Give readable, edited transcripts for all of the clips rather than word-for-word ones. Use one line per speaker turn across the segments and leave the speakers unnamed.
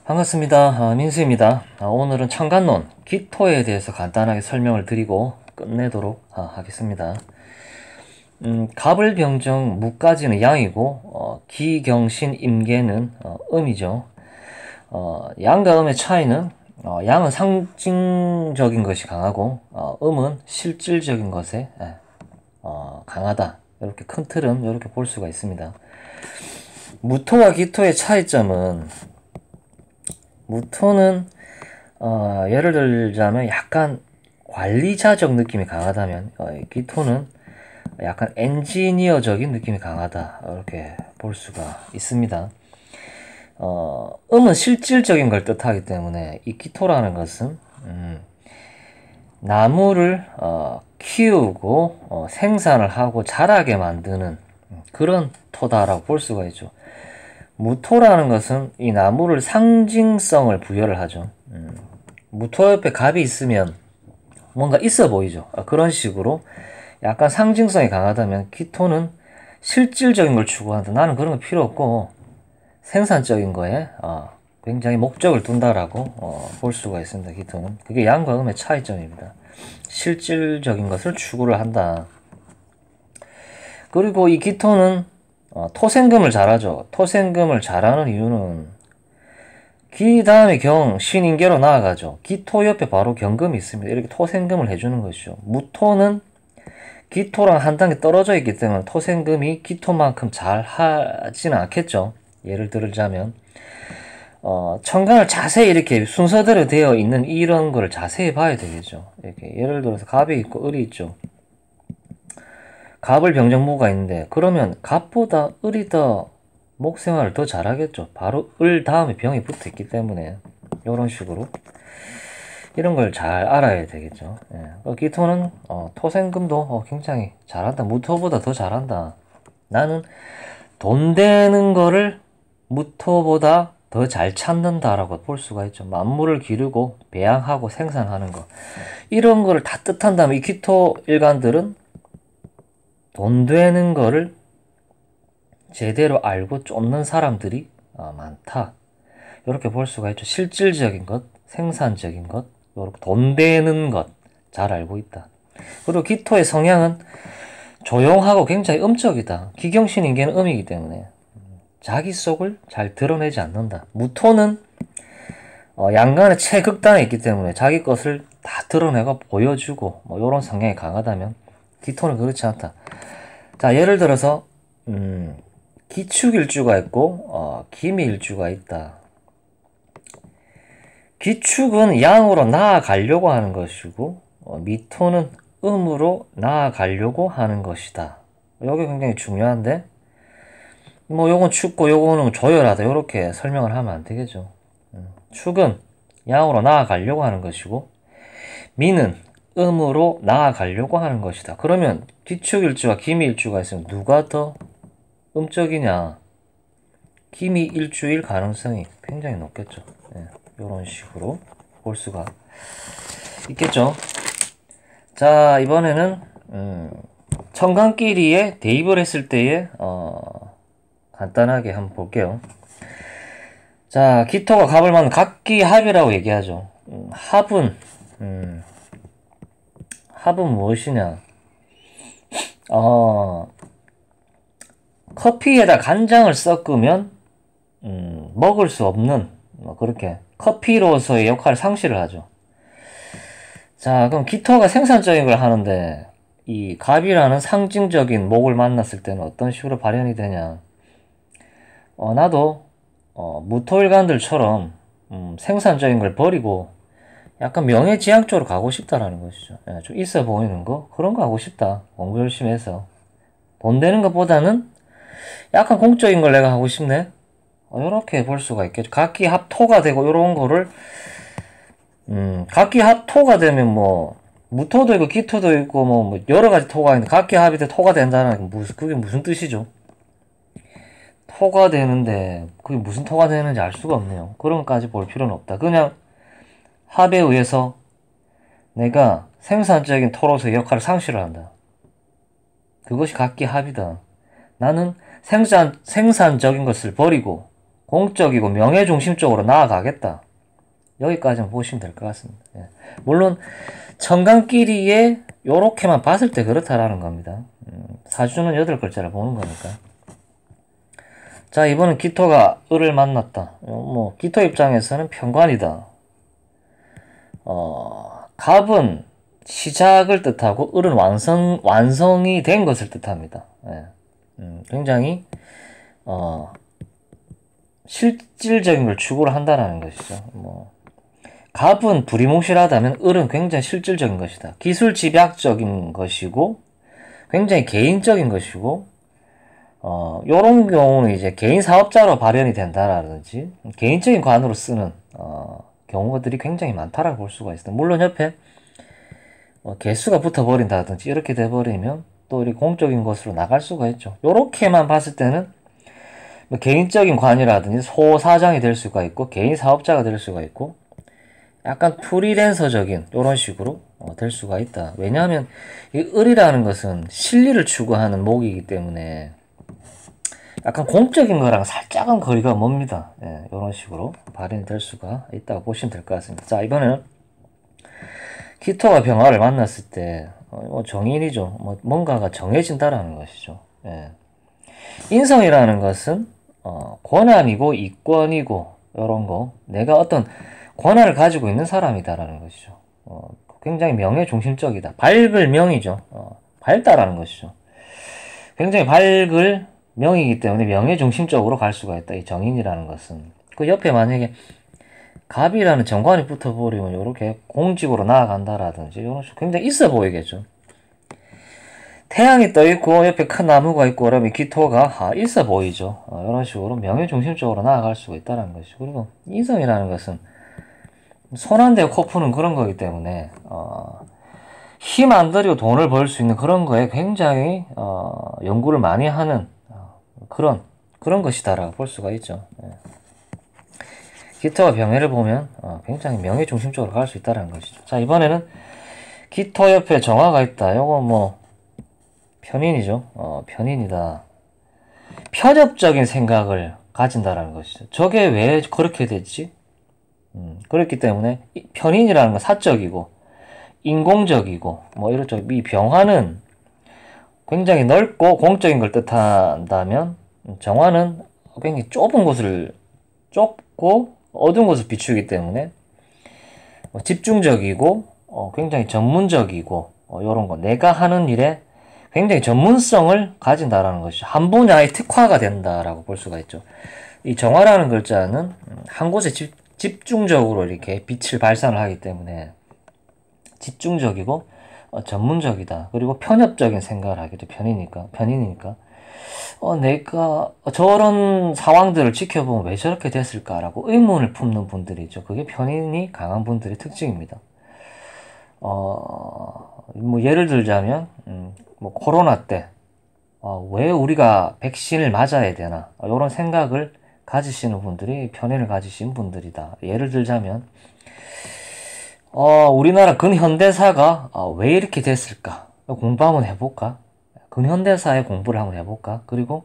반갑습니다. 민수입니다. 오늘은 청간론, 기토에 대해서 간단하게 설명을 드리고 끝내도록 하겠습니다. 갑을병정, 무까지는 양이고 기경신, 임계는 음이죠. 양과 음의 차이는 양은 상징적인 것이 강하고 음은 실질적인 것에 강하다. 이렇게 큰 틀은 이렇게 볼 수가 있습니다. 무토와 기토의 차이점은 무토는 예를 들자면 약간 관리자적 느낌이 강하다면 기토는 약간 엔지니어적인 느낌이 강하다, 이렇게 볼 수가 있습니다. 음은 실질적인 걸 뜻하기 때문에 이 기토라는 것은 나무를 키우고 생산을 하고 자라게 만드는 그런 토다라고 볼 수가 있죠. 무토라는 것은 이 나무를 상징성을 부여를 하죠. 무토 옆에 갑이 있으면 뭔가 있어 보이죠. 그런 식으로 약간 상징성이 강하다면 기토는 실질적인 걸 추구한다. 나는 그런 거 필요 없고 생산적인 거에 굉장히 목적을 둔다라고 볼 수가 있습니다. 기토는. 그게 양과 음의 차이점입니다. 실질적인 것을 추구를 한다. 그리고 이 기토는 토생금을 잘하죠. 토생금을 잘하는 이유는 기 다음에 경, 신인계로 나아가죠. 기토 옆에 바로 경금이 있습니다. 이렇게 토생금을 해주는 것이죠. 무토는 기토랑 한 단계 떨어져 있기 때문에 토생금이 기토만큼 잘 하지는 않겠죠. 예를 들자면 청간을 자세히 이렇게 순서대로 되어 있는 이런 거를 자세히 봐야 되겠죠. 이렇게 예를 들어서 갑이 있고 을이 있죠. 갑을 병정무가 있는데 그러면 갑보다 을이 더 목생활을 더 잘하겠죠. 바로 을 다음에 병이 붙어 있기 때문에 이런 식으로 이런 걸 잘 알아야 되겠죠. 기토는 토생금도 굉장히 잘한다. 무토보다 더 잘한다. 나는 돈 되는 거를 무토보다 더 잘 찾는다라고 볼 수가 있죠. 만물을 기르고 배양하고 생산하는 거, 이런 거를 다 뜻한다면 이 기토 일간들은 돈 되는 거를 제대로 알고 쫓는 사람들이 많다. 이렇게 볼 수가 있죠. 실질적인 것, 생산적인 것, 이렇게 돈 되는 것 잘 알고 있다. 그리고 기토의 성향은 조용하고 굉장히 음적이다. 기경신인계는 음이기 때문에 자기 속을 잘 드러내지 않는다. 무토는 양간의 최극단에 있기 때문에 자기 것을 다 드러내고 보여주고 이런 성향이 강하다면 기토는 그렇지 않다. 자, 예를 들어서 기축일주가 있고 기미일주가 있다. 기축은 양으로 나아가려고 하는 것이고 미토는 음으로 나아가려고 하는 것이다. 이게 굉장히 중요한데 요건 축고 요거는 조열하다, 이렇게 설명을 하면 안 되겠죠. 축은 양으로 나아가려고 하는 것이고 미는 음으로 나아가려고 하는 것이다. 그러면 기축일주와 기미일주가 있으면 누가 더 음적이냐? 기미일주일 가능성이 굉장히 높겠죠. 이런 식으로 볼 수가 있겠죠. 자, 이번에는 청간끼리에 대입을 했을 때에 간단하게 한번 볼게요. 자, 기토가 갑을 만든 갑기합이라고 얘기하죠. 합은 무엇이냐? 커피에다 간장을 섞으면 먹을 수 없는, 그렇게 커피로서의 역할을 상실을 하죠. 자, 그럼 기토가 생산적인 걸 하는데 이 갑이라는 상징적인 목을 만났을 때는 어떤 식으로 발현이 되냐? 나도 무토일간들처럼 생산적인 걸 버리고 약간 명예지향 쪽으로 가고 싶다라는 것이죠. 좀 있어 보이는 거, 그런 거 하고 싶다. 공부 열심히 해서 돈 되는 것보다는 약간 공적인 걸 내가 하고 싶네. 이렇게 볼 수가 있겠죠. 각기합토가 되고 이런 거를 각기합토가 되면 무토도 있고 기토도 있고 여러 가지 토가 있는데 각기합이 돼 토가 된다는 게 그게 무슨 뜻이죠? 토가 되는데 그게 무슨 토가 되는지 알 수가 없네요. 그런 것까지 볼 필요는 없다. 그냥 합에 의해서 내가 생산적인 토로서의 역할을 상실을 한다. 그것이 각기합이다. 나는 생산적인 것을 버리고 공적이고 명예중심적으로 나아가겠다. 여기까지만 보시면 될 것 같습니다. 예. 물론 천간끼리에 요렇게만 봤을 때 그렇다라는 겁니다. 사주는 8글자를 보는 거니까. 자, 이번엔 기토가 을을 만났다. 기토 입장에서는 편관이다. 갑은 시작을 뜻하고 을은 완성이 된 것을 뜻합니다. 예. 굉장히 실질적인 걸 추구를 한다라는 것이죠. 갑은 두리뭉실하다면 을은 굉장히 실질적인 것이다. 기술 집약적인 것이고 굉장히 개인적인 것이고 요런 경우는 이제 개인 사업자로 발현이 된다라든지 개인적인 관으로 쓰는 경우들이 굉장히 많다라고 볼 수가 있습니다. 물론 옆에 개수가 붙어버린다든지 이렇게 돼버리면 또 이렇게 공적인 것으로 나갈 수가 있죠. 요렇게만 봤을 때는 개인적인 관이라든지 소사장이 될 수가 있고 개인 사업자가 될 수가 있고 약간 프리랜서적인 이런 식으로 될 수가 있다. 왜냐하면 이 을이라는 것은 실리를 추구하는 목이기 때문에 약간 공적인 거랑 살짝은 거리가 멉니다. 예, 이런 식으로 발현이 될 수가 있다고 보시면 될 것 같습니다. 자, 이번에는 기토가 병화를 만났을 때 정인이죠. 뭔가가 정해진다라는 것이죠. 예. 인성이라는 것은 권한이고 이권이고 이런 거 내가 어떤 권한을 가지고 있는 사람이다라는 것이죠. 굉장히 명예중심적이다. 밝을 명이죠. 밝다라는 것이죠. 굉장히 밝을 명이기 때문에 명예중심적으로 갈 수가 있다. 이 정인이라는 것은. 그 옆에 만약에 갑이라는 정관이 붙어버리면 이렇게 공직으로 나아간다라든지 이런 식으로 굉장히 있어 보이겠죠. 태양이 떠있고 옆에 큰 나무가 있고 그러면 기토가 있어 보이죠. 이런 식으로 명예중심적으로 나아갈 수가 있다는 것이죠. 그리고 인성이라는 것은 손 안 대고 코 푸는 그런 거기 때문에 힘 안 들이고 돈을 벌 수 있는 그런 거에 굉장히 연구를 많이 하는 그런 것이다라고 볼 수가 있죠. 예. 기토와 병해를 보면 굉장히 명예중심적으로 갈 수 있다는 것이죠. 자, 이번에는 기토 옆에 정화가 있다. 요거 편인이죠. 편인이다. 편협적인 생각을 가진다라는 것이죠. 저게 왜 그렇게 됐지? 그렇기 때문에 편인이라는 건 사적이고 인공적이고 이렇죠. 이 병화는 굉장히 넓고 공적인 걸 뜻한다면 정화는 굉장히 좁고 어두운 곳을 비추기 때문에 집중적이고 굉장히 전문적이고 이런 거 내가 하는 일에 굉장히 전문성을 가진다라는 것이죠. 한 분야에 특화가 된다라고 볼 수가 있죠. 이 정화라는 글자는 한 곳에 집중적으로 이렇게 빛을 발산을 하기 때문에 집중적이고 전문적이다. 그리고 편협적인 생각을 하겠죠. 편이니까. 내가 저런 상황들을 지켜보면 왜 저렇게 됐을까라고 의문을 품는 분들이죠. 그게 편인이 강한 분들의 특징입니다. 예를 들자면 코로나 때 왜 우리가 백신을 맞아야 되나 이런 생각을 가지시는 분들이 편인을 가지신 분들이다. 예를 들자면 우리나라 근현대사가 왜 이렇게 됐을까? 공부 한번 해볼까? 근현대사의 공부를 한번 해볼까? 그리고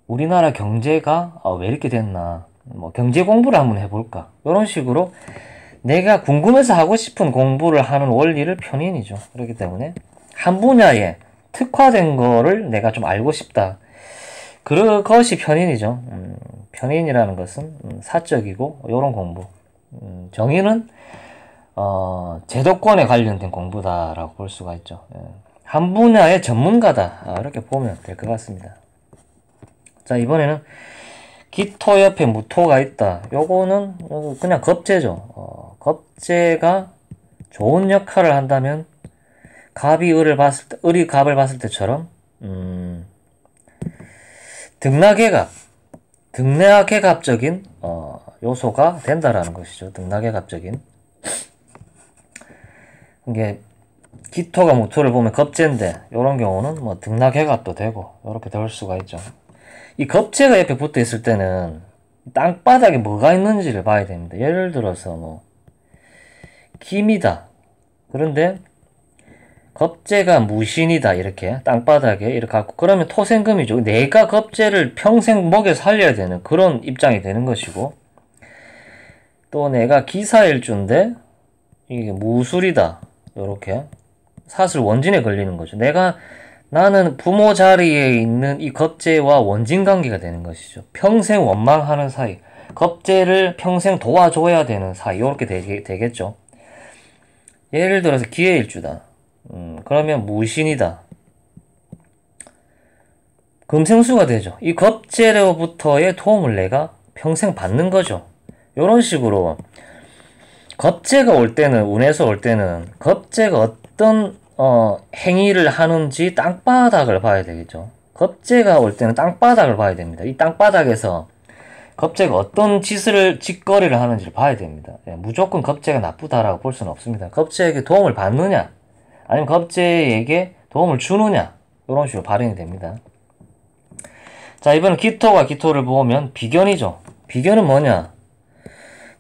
우리나라 경제가 왜 이렇게 됐나? 경제 공부를 한번 해볼까? 이런 식으로 내가 궁금해서 하고 싶은 공부를 하는 원리를 편인이죠. 그렇기 때문에 한 분야에 특화된 거를 내가 좀 알고 싶다. 그것이 편인이죠. 편인이라는 것은 사적이고 이런 공부. 정의는 제도권에 관련된 공부다라고 볼 수가 있죠. 한 분야의 전문가다 이렇게 보면 될 것 같습니다. 자, 이번에는 기토 옆에 무토가 있다. 요거는 그냥 겁재죠. 겁재가 좋은 역할을 한다면 갑이 을이 갑을 봤을 때처럼 등락계갑적인 요소가 된다라는 것이죠. 등락계갑적인. 이게 기토가 무토를 보면 겁재인데 이런 경우는 등락계갑도 되고 이렇게 될 수가 있죠. 이 겁재가 옆에 붙어 있을 때는 땅바닥에 뭐가 있는지를 봐야 됩니다. 예를 들어서 김이다. 그런데 겁재가 무신이다 이렇게 땅바닥에 이렇게 갖고 그러면 토생금이죠. 내가 겁재를 평생 먹여 살려야 되는 그런 입장이 되는 것이고 또 내가 기사일주인데 이게 무술이다 요렇게 사슬 원진에 걸리는 거죠. 나는 부모 자리에 있는 이 겁재와 원진 관계가 되는 것이죠. 평생 원망하는 사이 겁재를 평생 도와줘야 되는 사이 요렇게 되겠죠. 예를 들어서 기해일주다. 그러면 무신이다. 금생수가 되죠. 이 겁재로부터의 도움을 내가 평생 받는 거죠. 요런 식으로 겁재가 올 때는 운에서 올 때는 겁재가 어떤 행위를 하는지 땅바닥을 봐야 되겠죠. 겁재가 올 때는 땅바닥을 봐야 됩니다. 이 땅바닥에서 겁재가 어떤 짓거리를 하는지를 봐야 됩니다. 무조건 겁재가 나쁘다라고 볼 수는 없습니다. 겁재에게 도움을 받느냐 아니면 겁재에게 도움을 주느냐 이런 식으로 발현이 됩니다. 자, 이번엔 기토가 기토를 보면 비견이죠. 비견은 뭐냐?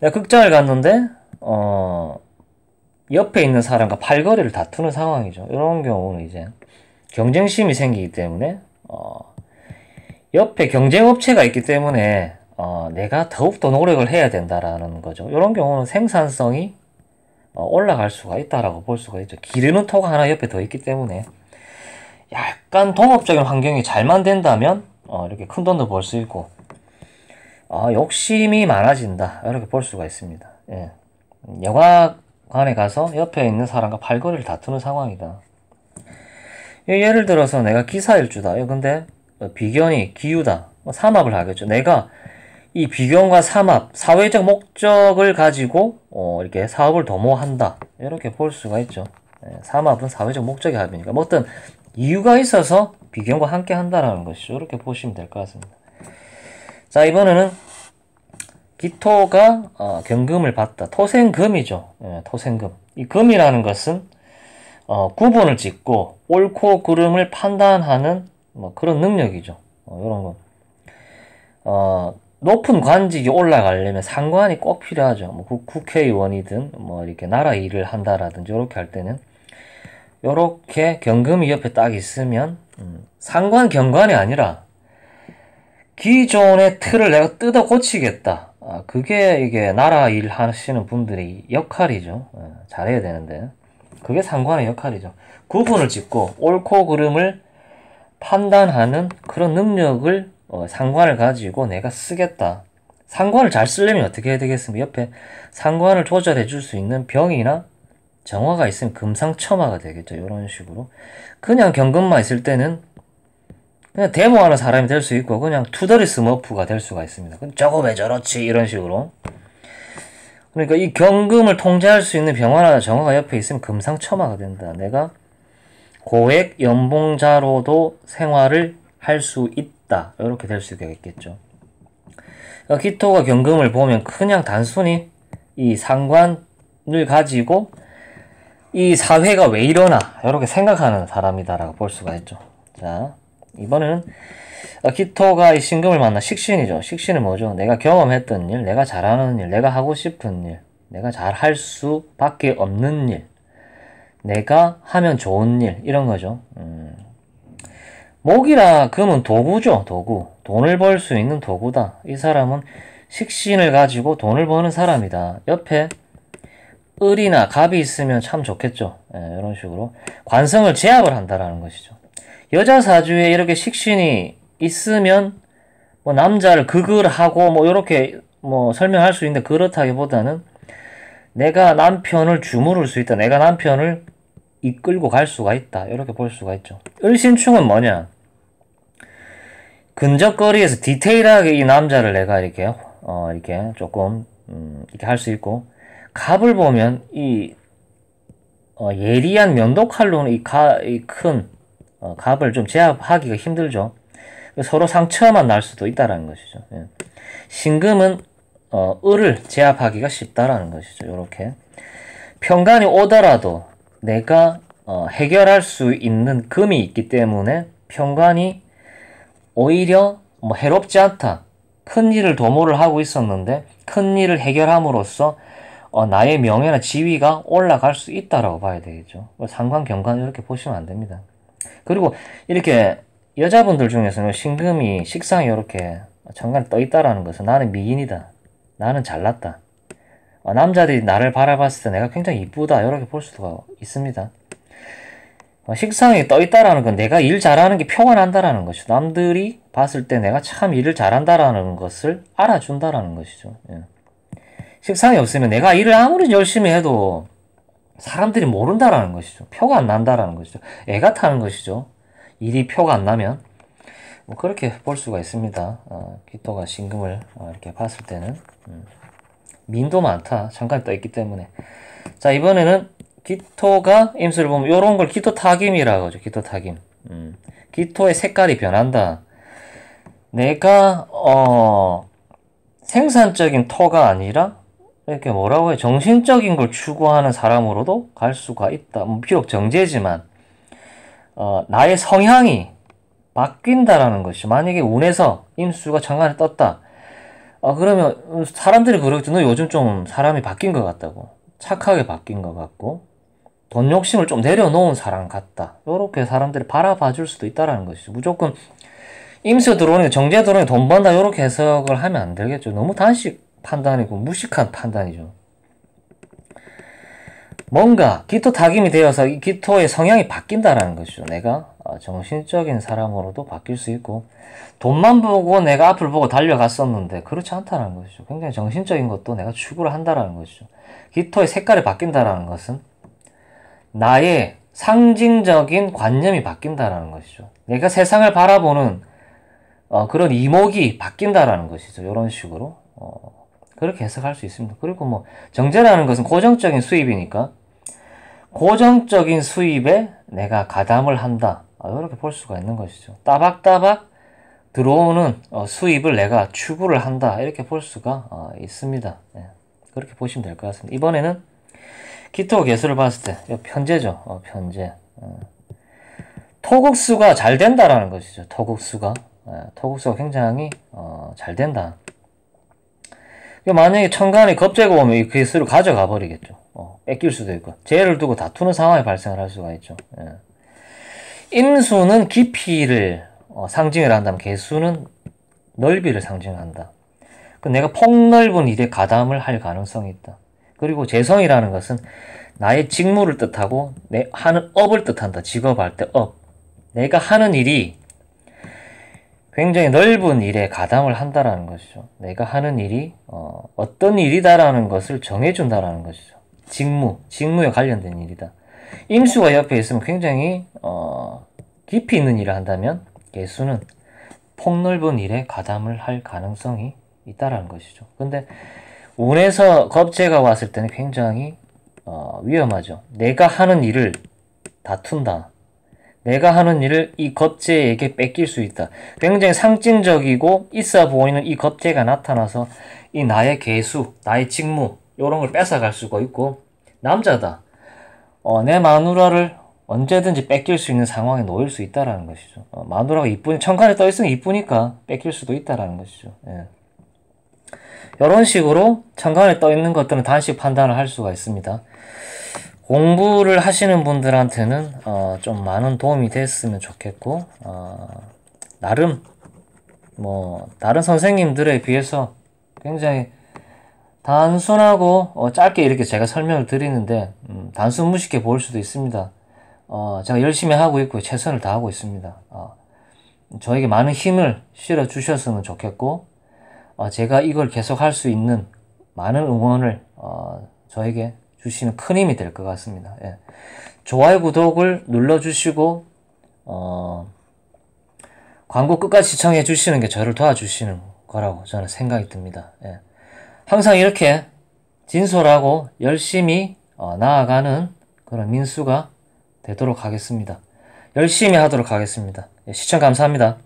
내가 극장을 갔는데 옆에 있는 사람과 팔거리를 다투는 상황이죠. 이런 경우는 이제 경쟁심이 생기기 때문에 옆에 경쟁업체가 있기 때문에 내가 더욱더 노력을 해야 된다라는 거죠. 이런 경우는 생산성이 올라갈 수가 있다라고 볼 수가 있죠. 기르는 토가 하나 옆에 더 있기 때문에 약간 동업적인 환경이 잘만 된다면 이렇게 큰 돈도 벌 수 있고 욕심이 많아진다 이렇게 볼 수가 있습니다. 예. 영화관에 가서 옆에 있는 사람과 팔거리를 다투는 상황이다. 예를 들어서 내가 기사일주다. 근데 비견이 기유다. 삼합을 하겠죠. 내가 이 비견과 삼합, 사회적 목적을 가지고 이렇게 사업을 도모한다. 이렇게 볼 수가 있죠. 삼합은 사회적 목적의 합이니까 뭐 어떤 이유가 있어서 비견과 함께 한다라는 것이죠. 이렇게 보시면 될 것 같습니다. 자, 이번에는 기토가 경금을 받다. 토생금이죠. 토생금. 이 금이라는 것은 구분을 짓고 옳고 그름을 판단하는 뭐 그런 능력이죠. 이런 거. 높은 관직이 올라가려면 상관이 꼭 필요하죠. 뭐 국회의원이든 뭐 이렇게 나라 일을 한다라든지 이렇게 할 때는 요렇게 경금이 옆에 딱 있으면 상관 경관이 아니라 기존의 틀을 내가 뜯어 고치겠다. 그게 이게 나라 일 하시는 분들의 역할이죠. 잘해야 되는데 그게 상관의 역할이죠. 구분을 짓고 옳고 그름을 판단하는 그런 능력을 상관을 가지고 내가 쓰겠다. 상관을 잘 쓰려면 어떻게 해야 되겠습니까? 옆에 상관을 조절해 줄 수 있는 병이나 정화가 있으면 금상첨화가 되겠죠. 이런 식으로 그냥 경금만 있을 때는 그냥 데모하는 사람이 될 수 있고 그냥 투더리 스머프가 될 수가 있습니다. 저거 왜 저렇지 이런 식으로. 그러니까 이 경금을 통제할 수 있는 병화나 정화가 옆에 있으면 금상첨화가 된다. 내가 고액 연봉자로도 생활을 할 수 있다. 이렇게 될 수가 있겠죠. 기토가 경금을 보면 그냥 단순히 이 상관을 가지고 이 사회가 왜 이러나 이렇게 생각하는 사람이다라고 볼 수가 있죠. 자, 이번에는 기토가 이 신금을 만나 식신이죠. 식신은 뭐죠? 내가 경험했던 일, 내가 잘하는 일, 내가 하고 싶은 일, 내가 잘할 수밖에 없는 일, 내가 하면 좋은 일 이런 거죠. 목이나 금은 도구죠. 도구. 돈을 벌 수 있는 도구다. 이 사람은 식신을 가지고 돈을 버는 사람이다. 옆에 을이나 갑이 있으면 참 좋겠죠. 이런 식으로 관성을 제압을 한다라는 것이죠. 여자 사주에 이렇게 식신이 있으면 뭐 남자를 극을하고 뭐 이렇게 뭐 설명할 수 있는데 그렇다기보다는 내가 남편을 주무를 수 있다. 내가 남편을 이끌고 갈 수가 있다. 이렇게 볼 수가 있죠. 을신충은 뭐냐? 근접거리에서 디테일하게 이 남자를 내가 이렇게 조금 이렇게 할 수 있고, 갑을 보면 이 예리한 면도칼로는 이 큰 갑을 좀 제압하기가 힘들죠. 서로 상처만 날 수도 있다라는 것이죠. 예. 신금은 을을 제압하기가 쉽다라는 것이죠. 이렇게 평간이 오더라도 내가 해결할 수 있는 금이 있기 때문에 평간이 오히려 뭐 해롭지 않다. 큰 일을 도모를 하고 있었는데 큰 일을 해결함으로써 나의 명예나 지위가 올라갈 수 있다라고 봐야 되겠죠. 상관, 경관 이렇게 보시면 안 됩니다. 그리고 이렇게 여자분들 중에서는 신금이 식상에 이렇게 천간에 떠 있다라는 것은 나는 미인이다. 나는 잘났다. 남자들이 나를 바라봤을 때 내가 굉장히 이쁘다. 이렇게 볼 수가 있습니다. 식상에 떠 있다라는 건 내가 일 잘하는 게 표가 난다라는 것이죠. 남들이 봤을 때 내가 참 일을 잘한다라는 것을 알아준다라는 것이죠. 예. 식상이 없으면 내가 일을 아무리 열심히 해도 사람들이 모른다라는 것이죠. 표가 안 난다라는 것이죠. 애가 타는 것이죠. 일이 표가 안 나면. 뭐 그렇게 볼 수가 있습니다. 기토가 신금을 이렇게 봤을 때는. 민도 많다. 잠깐 떠 있기 때문에. 자, 이번에는 기토가 임수를 보면 요런 걸 기토 타김이라고 하죠. 기토 타김. 기토의 색깔이 변한다. 내가 생산적인 토가 아니라 이렇게 뭐라고 해? 정신적인 걸 추구하는 사람으로도 갈 수가 있다. 비록 정제지만 나의 성향이 바뀐다라는 것이 만약에 운에서 임수가 천간에 떴다. 그러면 사람들이 그러겠죠. 너 요즘 좀 사람이 바뀐 것 같다고. 착하게 바뀐 것 같고 돈 욕심을 좀 내려놓은 사람 같다. 요렇게 사람들이 바라봐 줄 수도 있다라는 것이죠. 무조건 임수 들어오는 정제 들어오는 돈 번다 요렇게 해석을 하면 안 되겠죠. 너무 단식 판단이고 무식한 판단이죠. 뭔가 기토 타김이 되어서 이 기토의 성향이 바뀐다라는 것이죠. 내가 정신적인 사람으로도 바뀔 수 있고 돈만 보고 내가 앞을 보고 달려갔었는데 그렇지 않다는 것이죠. 굉장히 정신적인 것도 내가 추구를 한다라는 것이죠. 기토의 색깔이 바뀐다라는 것은 나의 상징적인 관념이 바뀐다라는 것이죠. 내가 세상을 바라보는 그런 이목이 바뀐다라는 것이죠. 이런 식으로 그렇게 해석할 수 있습니다. 그리고 뭐 정제라는 것은 고정적인 수입이니까 고정적인 수입에 내가 가담을 한다. 이렇게 볼 수가 있는 것이죠. 따박따박 들어오는 수입을 내가 추구를 한다. 이렇게 볼 수가 있습니다. 네. 그렇게 보시면 될 것 같습니다. 이번에는 기토 개수를 봤을 때 편제죠. 편제. 토국수가 잘 된다라는 것이죠. 토국수가 굉장히 잘 된다. 만약에 천간에 겁재가 오면 이 개수를 가져가 버리겠죠. 뺏길 수도 있고 재를 두고 다투는 상황이 발생을 할 수가 있죠. 임수는 깊이를 상징을 한다면 개수는 넓이를 상징한다. 내가 폭넓은 일에 가담을 할 가능성이 있다. 그리고 재성이라는 것은 나의 직무를 뜻하고 내 하는 업을 뜻한다. 직업할 때 업. 내가 하는 일이 굉장히 넓은 일에 가담을 한다라는 것이죠. 내가 하는 일이 어떤 일이다라는 것을 정해준다라는 것이죠. 직무에 관련된 일이다. 임수가 옆에 있으면 굉장히 깊이 있는 일을 한다면 개수는 폭넓은 일에 가담을 할 가능성이 있다라는 것이죠. 근데 운에서 겁재가 왔을 때는 굉장히 위험하죠. 내가 하는 일을 다툰다. 내가 하는 일을 이 겁재에게 뺏길 수 있다. 굉장히 상징적이고 있어 보이는 이 겁재가 나타나서 이 나의 개수, 나의 직무 이런 걸 뺏어갈 수가 있고 남자다. 내 마누라를 언제든지 뺏길 수 있는 상황에 놓일 수 있다라는 것이죠. 마누라가 천간에 떠 있으면 이쁘니까 뺏길 수도 있다라는 것이죠. 예. 이런 식으로 천간에 떠 있는 것들은 단식 판단을 할 수가 있습니다. 공부를 하시는 분들한테는 좀 많은 도움이 됐으면 좋겠고 나름 뭐 다른 선생님들에 비해서 굉장히 단순하고 짧게 이렇게 제가 설명을 드리는데 단순 무식해 보일 수도 있습니다. 제가 열심히 하고 있고 최선을 다하고 있습니다. 저에게 많은 힘을 실어 주셨으면 좋겠고 제가 이걸 계속 할 수 있는 많은 응원을 저에게 주시는 큰 힘이 될 것 같습니다. 예. 좋아요, 구독을 눌러주시고 광고 끝까지 시청해 주시는 게 저를 도와주시는 거라고 저는 생각이 듭니다. 예. 항상 이렇게 진솔하고 열심히 나아가는 그런 민수가 되도록 하겠습니다. 열심히 하도록 하겠습니다. 예, 시청 감사합니다.